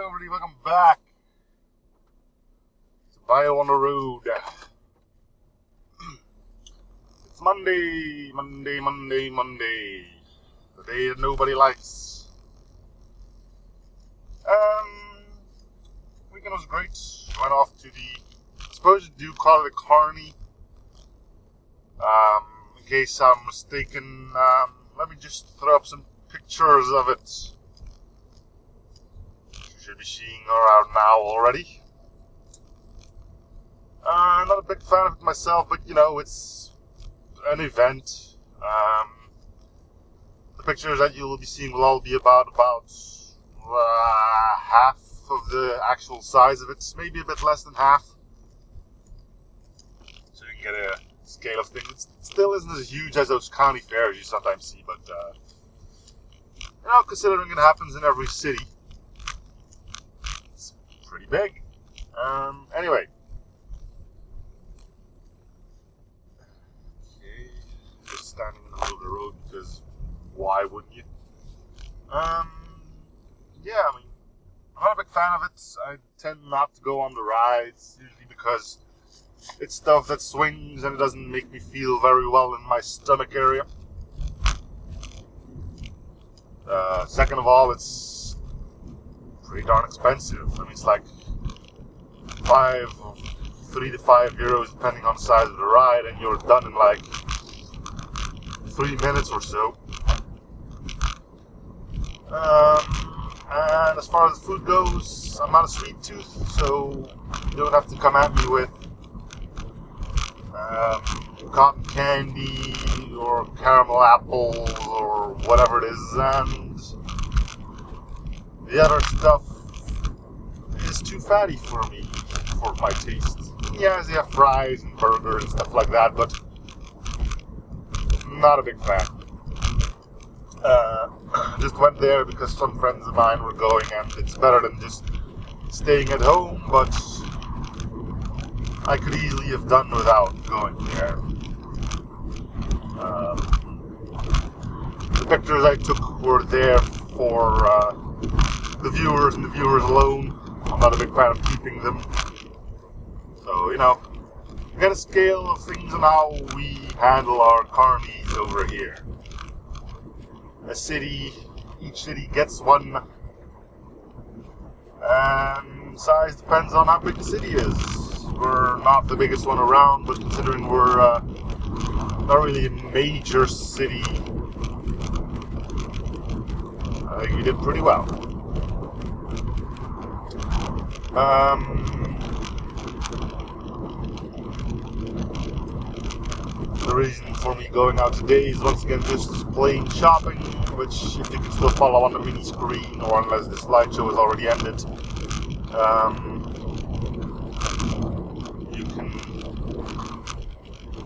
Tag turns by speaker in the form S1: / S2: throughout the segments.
S1: everybody, welcome back to Bio on the Road. It's Monday, the day that nobody likes. Weekend was great. Went off to I suppose you do call it a carny. In case I'm mistaken, let me just throw up some pictures of it. You should be seeing around now already. Not a big fan of it myself, but you know, it's an event. The pictures that you'll be seeing will all be about half of the actual size of it, maybe a bit less than half. So you can get a scale of things. It still isn't as huge as those county fairs you sometimes see, but you know, considering it happens in every city, it's pretty big. Anyway. Okay, just standing in the middle of the road because why wouldn't you? Yeah, I mean, I'm not a big fan of it. I tend not to go on the rides, usually because it's stuff that swings and it doesn't make me feel very well in my stomach area. Second of all, it's pretty darn expensive. I mean, it's like 3 to 5 euros depending on the size of the ride, and you're done in like 3 minutes or so. And as far as food goes, I'm not a sweet tooth, so you don't have to come at me with cotton candy or caramel apples or whatever it is, and the other stuff is too fatty for me, for my taste. Yes, they have fries and burgers and stuff like that, but not a big fan. Just went there because some friends of mine were going, and it's better than just staying at home, but I could easily have done without going there. The pictures I took were there for the viewers and the viewers alone. I'm not a big fan of keeping them. So, you know, get a scale of things on how we handle our carnies over here. Each city gets one, and size depends on how big the city is. We're not the biggest one around, but considering we're not really a major city, I think we did pretty well. The reason for me going out today is once again just plain shopping, which if you can still follow on the mini screen, or unless the slideshow has already ended, you can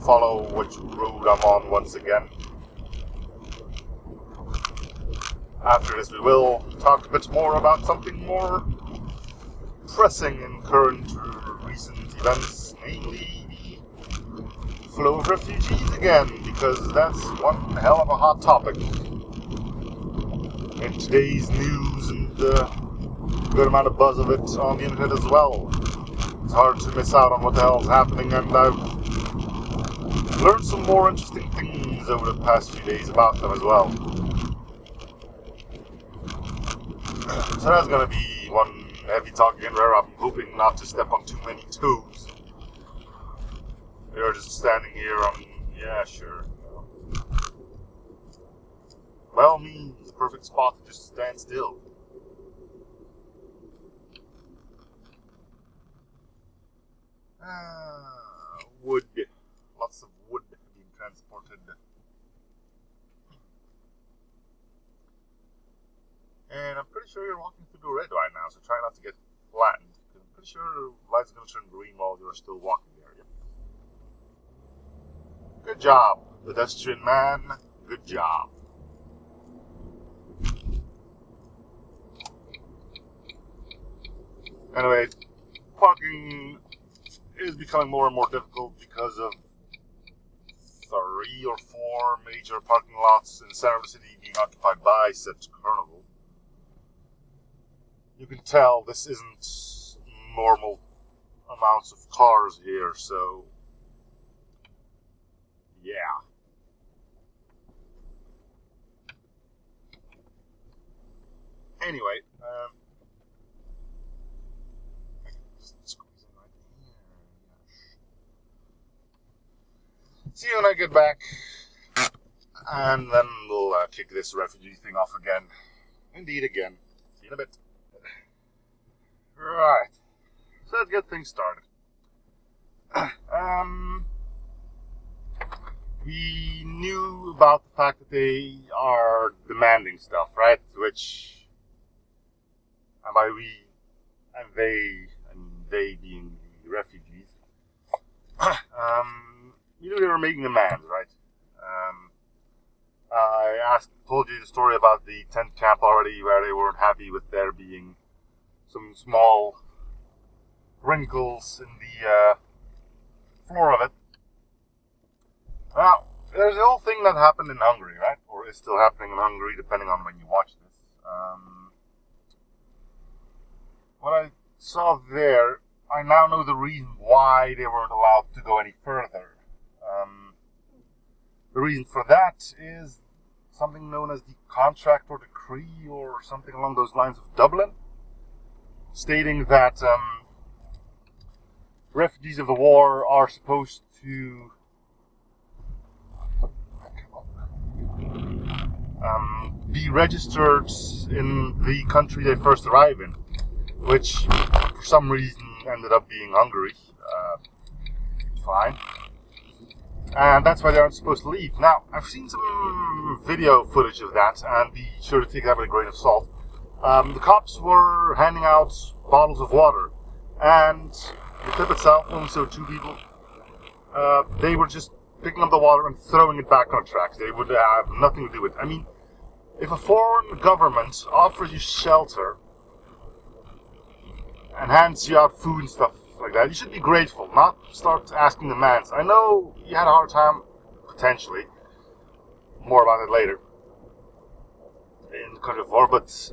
S1: follow which road I'm on once again. After this we will talk a bit more about something more pressing in current recent events, namely the flow of refugees again, because that's one hell of a hot topic in today's news, and a good amount of buzz of it on the internet as well. It's hard to miss out on what the hell is happening, and I've learned some more interesting things over the past few days about them as well. So that's going to be one heavy talk again, where I'm hoping not to step on too many toes. They're just standing here on, yeah, sure. Well, means the perfect spot to just stand still. Wood. Lots of wood being transported. And I'm pretty sure you're walking through the red right now, so try not to get flattened. I'm pretty sure the light's going to turn green while you're still walking there. Yep. Good job, pedestrian man. Good job. Anyway, parking is becoming more and more difficult because of 3 or 4 major parking lots in the center of the city being occupied by said carnival. you can tell this isn't normal amounts of cars here, so yeah. Anyway, I can just squeeze in right here. See you when I get back, and then we'll kick this refugee thing off again. Indeed, again. See you in a bit. Right. So let's get things started. We knew about the fact that they are demanding stuff, right? Which, and by we, and they being the refugees, we knew they were making demands, right? I told you the story about the tent camp already, where they weren't happy with there being some small wrinkles in the floor of it. Now, there's the whole thing that happened in Hungary, right? Or is still happening in Hungary, depending on when you watch this. What I saw there, I now know the reason why they weren't allowed to go any further. The reason for that is something known as the Contract or Decree, or something along those lines of Dublin, stating that refugees of the war are supposed to be registered in the country they first arrive in, which for some reason ended up being Hungary. Fine. And that's why they aren't supposed to leave. Now, I've seen some video footage of that, and be sure to take that with a grain of salt. The cops were handing out bottles of water, and the clip itself only showed two people. They were just picking up the water and throwing it back on the tracks. They would have nothing to do with it. I mean, if a foreign government offers you shelter and hands you out food and stuff like that, you should be grateful, not start asking demands. I know you had a hard time, potentially. More about it later in the country of war, but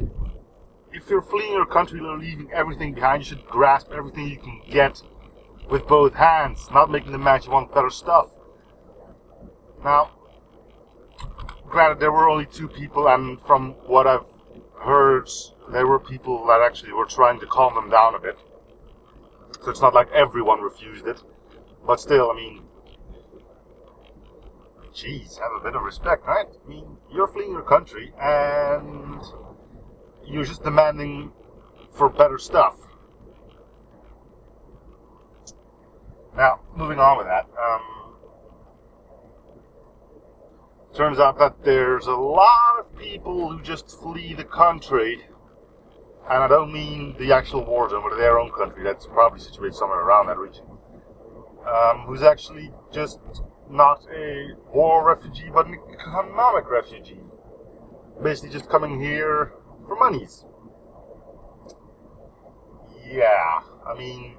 S1: if you're fleeing your country and leaving everything behind, you should grasp everything you can get with both hands, not making demands. You want better stuff. Now, granted, there were only two people, and from what I've heard, there were people that actually were trying to calm them down a bit. So it's not like everyone refused it. But still, I mean, geez, have a bit of respect, right? I mean, you're fleeing your country, and you're just demanding for better stuff. Now, moving on with that, turns out that there's a lot of people who just flee the country, and I don't mean the actual war zone, but their own country that's probably situated somewhere around that region, who's actually just not a war refugee, but an economic refugee. Basically just coming here for monies. Yeah, I mean,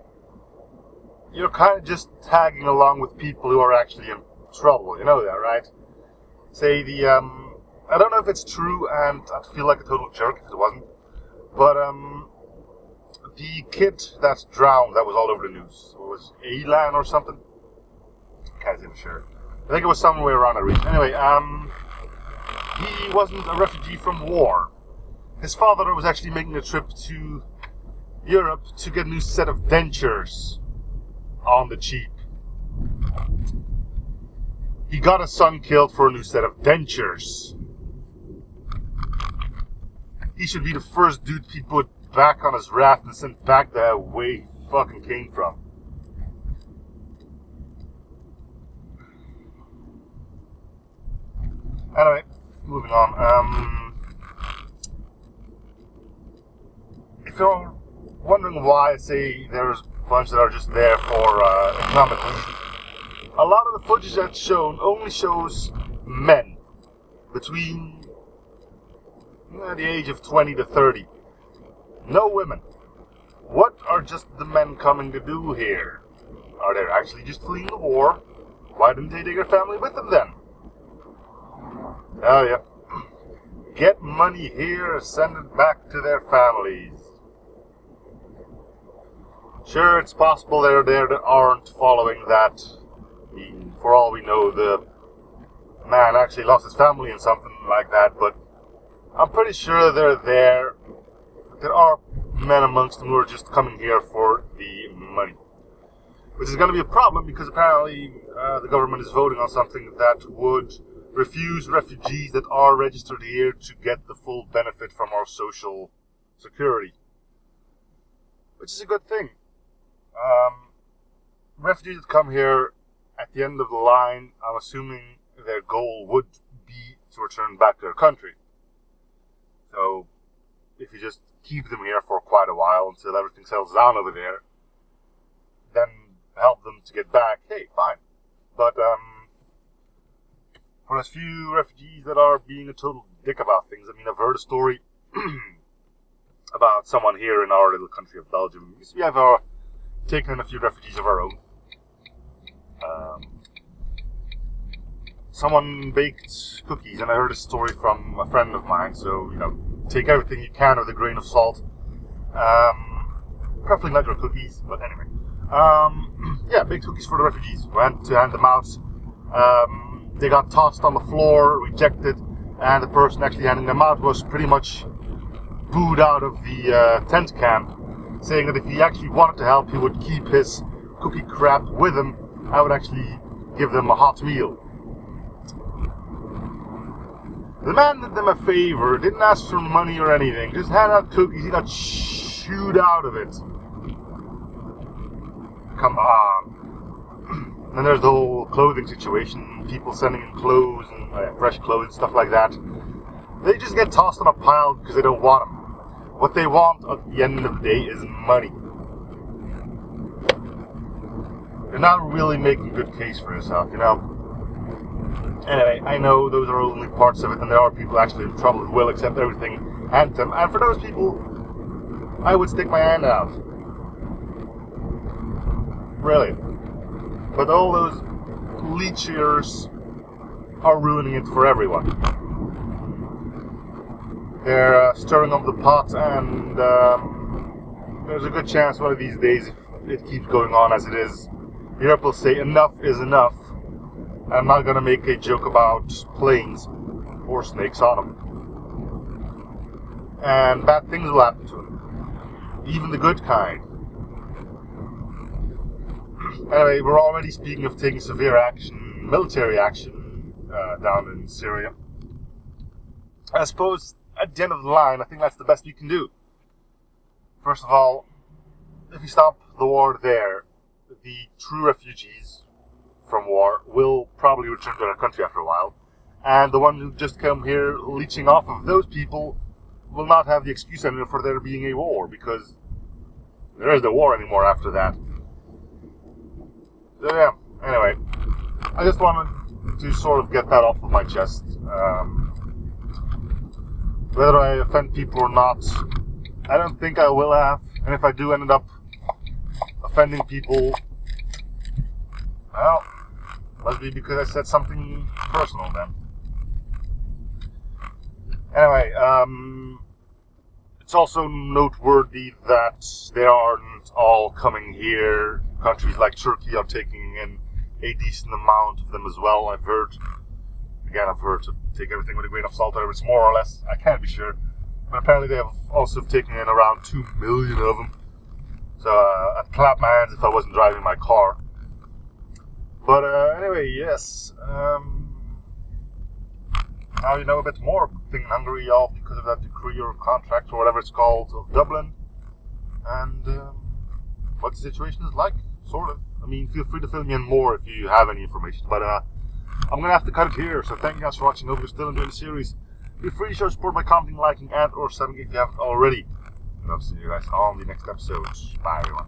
S1: you're kind of just tagging along with people who are actually in trouble, you know that, right? Say the, I don't know if it's true, and I'd feel like a total jerk if it wasn't, but, the kid that drowned, that was all over the news, it was Elan or something? Can't even sure. I think it was somewhere around that region. Anyway, he wasn't a refugee from war. His father was actually making a trip to Europe to get a new set of dentures on the cheap. He got his son killed for a new set of dentures. He should be the first dude to be put back on his raft and sent back the way he fucking came from. Anyway, moving on. If you're wondering why I say there's a bunch that are just there for economic reasons, a lot of the footage that's shown only shows men between the age of 20 to 30. No women. What are just the men coming to do here? Are they actually just fleeing the war? Why didn't they take their family with them then? Oh yeah. Get money here, send it back to their families. Sure, it's possible they're there that aren't following that. For all we know, the man actually lost his family and something like that, but I'm pretty sure they're there. There are men amongst them who are just coming here for the money. Which is going to be a problem because apparently the government is voting on something that would refuse refugees that are registered here to get the full benefit from our social security. Which is a good thing. Refugees that come here at the end of the line, I'm assuming their goal would be to return back to their country. So, if you just keep them here for quite a while until everything settles down over there, then help them to get back, hey, fine. But, for those few refugees that are being a total dick about things, I mean, I've heard a story about someone here in our little country of Belgium. We have taken in a few refugees of our own. Someone baked cookies, and I heard a story from a friend of mine, so, take everything you can with a grain of salt. Preferably not your cookies, but anyway. Yeah, baked cookies for the refugees. Went to hand them out. They got tossed on the floor, rejected, and the person actually handing them out was pretty much booed out of the tent camp, saying that if he actually wanted to help, he would keep his cookie crap with him. I would actually give them a hot meal. The man did them a favor, didn't ask for money or anything, just handed out cookies. He got chewed out of it. Come on. And there's the whole clothing situation, people sending in clothes and fresh clothes and stuff like that. They just get tossed on a pile because they don't want them. What they want at the end of the day is money. You're not really making a good case for yourself, Anyway, I know those are only parts of it, and there are people actually in trouble who will accept everything handed them. And for those people, I would stick my hand out. Really. But all those leechers are ruining it for everyone. They're stirring up the pot, and there's a good chance one of these days, if it keeps going on as it is, Europe will say enough is enough. I'm not going to make a joke about planes or snakes on them. And bad things will happen to them. Even the good kind. Anyway, we're already speaking of taking severe action, military action, down in Syria. I suppose, at the end of the line, I think that's the best we can do. First of all, if we stop the war there, the true refugees from war will probably return to their country after a while, and the one who just come here leeching off of those people will not have the excuse anymore for there being a war, because there is no war anymore after that. So yeah, anyway, I just wanted to sort of get that off of my chest. Whether I offend people or not, I don't think I will have, and if I do end up offending people, well, must be because I said something personal then. Anyway, it's also noteworthy that they aren't all coming here. Countries like Turkey are taking in a decent amount of them as well. I've heard to take everything with a grain of salt, whether it's more or less, I can't be sure. But apparently they have also taken in around 2 million of them. So I'd clap my hands if I wasn't driving my car. But anyway, yes. Now you know a bit more about the thing in Hungary, all because of that decree or contract or whatever it's called of Dublin. And what the situation is like, sort of. I mean, feel free to fill me in more if you have any information. But I'm going to have to cut it here. So thank you guys for watching. Hope you're still enjoying the series. Feel free to show support by commenting, liking, and or subbing if you haven't already. And I'll see you guys on the next episode. Bye, everyone.